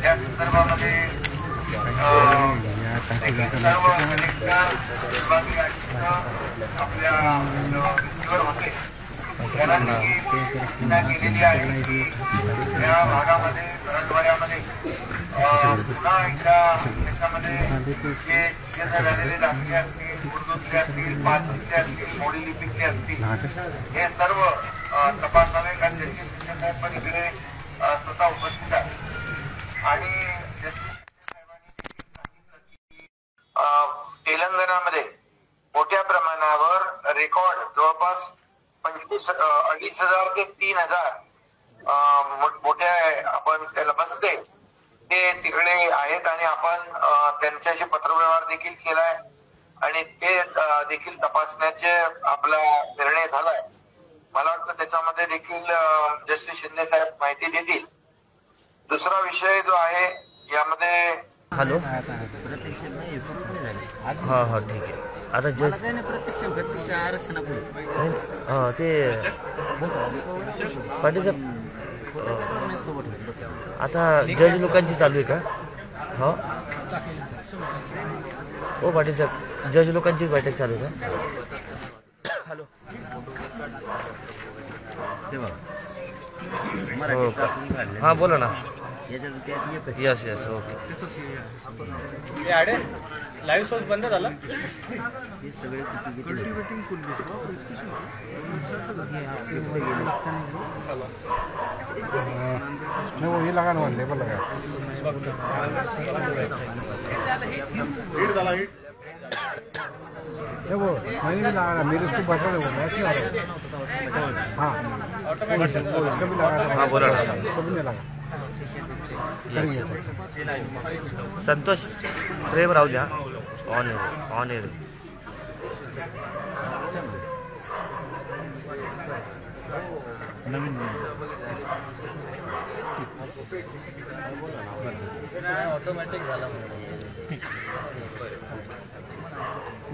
या संदर्भामध्ये सर्व कलेक्टर विभागीय आयुक्त आपल्या होते त्यांनी सूचना केलेली आहे की या भागामध्ये मराठवाड्यामध्ये पुन्हा एकदा त्याच्यामध्ये जे झालेले दाखले असतील, उर्दूतले असतील, पाचवीतले असतील, मोडी लिपीतले असतील हे सर्व तपासावे. कारण जस्टिस शिंदे साहेब पण इकडे स्वतः उपस्थित आहेत आणि जस्टिस शिंदे साहेबांनी देखील सांगितलं की तेलंगणामध्ये मोठ्या प्रमाणावर रेकॉर्ड जवळपास 2,500 ते 3,000 मोठ्या आपण त्याला बसते ते तिकडे आहेत आणि आपण त्यांच्याशी पत्रव्यवहार देखील केलाय आणि ते देखील तपासण्याचे आपला निर्णय झालाय. मला वाटतं त्याच्यामध्ये देखील जस्टिस शिंदे साहेब माहिती देतील. दुसरा विषय जो आहे यामध्ये हॅलो हा हा ठीक आहे. आता जज प्रत्यक्ष आरक्षणापुढे ते पाटील आता जज लोकांची चालू आहे का? हो हो पाटील साहेब जज लोकांची बैठक चालू आहे का? हॅलो हो का? हां बोला ना. Yes yes okay. Live shows बंद झाला. वही लगा ना लेबर लगा वो मैंने भी लगा मेरे उसको बता दो ऐसे हाँ उसका भी लगा. हाँ बोला ना. उसको भी नहीं लगा. संतोष फ्रेम राहू द्या. ऑन एअर नवीन ऑटोमॅटिक झाला.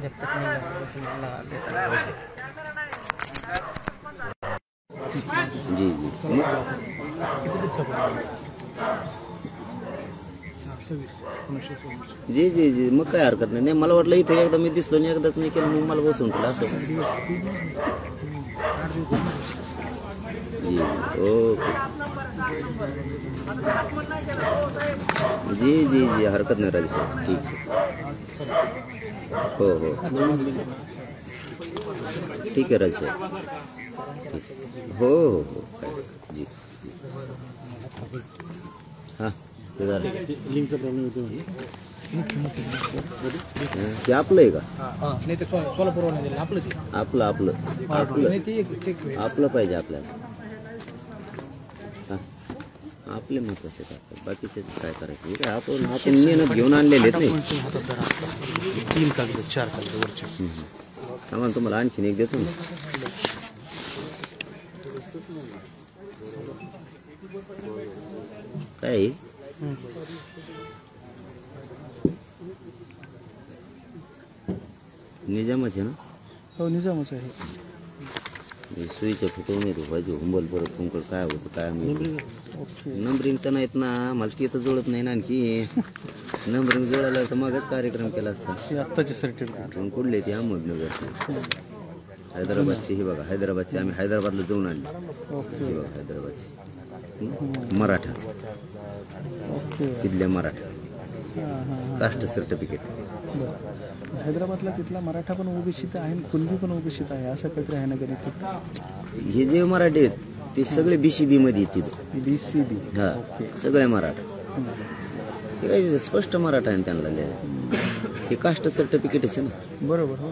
जब तक नहीं लगा जी जी जी जी मग काय हरकत नाही. मला वाटलं इथे एकदा मी दिसलो नाही, एकदाच नाही केलं, मग मला बसून ठेवलं असं. जी ओके जी जी जी हरकत नाही राजे साहेब. ठीक आहे. हो हो ठीक आहे राजे साहेब. हो हो हो जी हां ते झालं. लिंकचा प्रॉब्लेम होतो ते आपलं आहे का? नाही ते सोलापूरवर आपलंच आपलं आपलं आपलं आपलं पाहिजे आपल्याला. आपले महत्वाचे काय बाकीचे काय करायचं काय आपण मेहनत घेऊन आणलेले नाही. 3 कागद 4 कागद वरचे आम्हाला तुम्हाला आणखीन एक देतो ना. काय निजामच आहे ना? हो निजामच आहे. सुईच्या ठिकाणी पाहिजे हुंबल परत तुमकडे काय होतं काय नंबरिंग तर नाहीत ना. मला तिथं जुळत नाही ना आणखी. नंबरिंग जुळायला तर मगच कार्यक्रम केला असता. आत्ताचे सर्टिफिकेट कुठले ते अहमदनगर हैदराबादची. हे बघा हैदराबादची आम्ही हैदराबादला जाऊन आणली. हे बघा हैदराबादची मराठा तिथल्या मराठा कास्ट सर्टिफिकेट. हैदराबादला तिथला मराठा पण ओबीसीत आहे, कुणबी पण ओबीसीत आहे, असं काहीतरी आहे ना गणित. हे जे मराठे आहेत ते सगळे बीसीबी मध्ये येतील. बीसीबी हा सगळे मराठा. ते काही स्पष्ट मराठा आहे त्यांना. हे कास्ट सर्टिफिकेट आहे ना. बरोबर हो.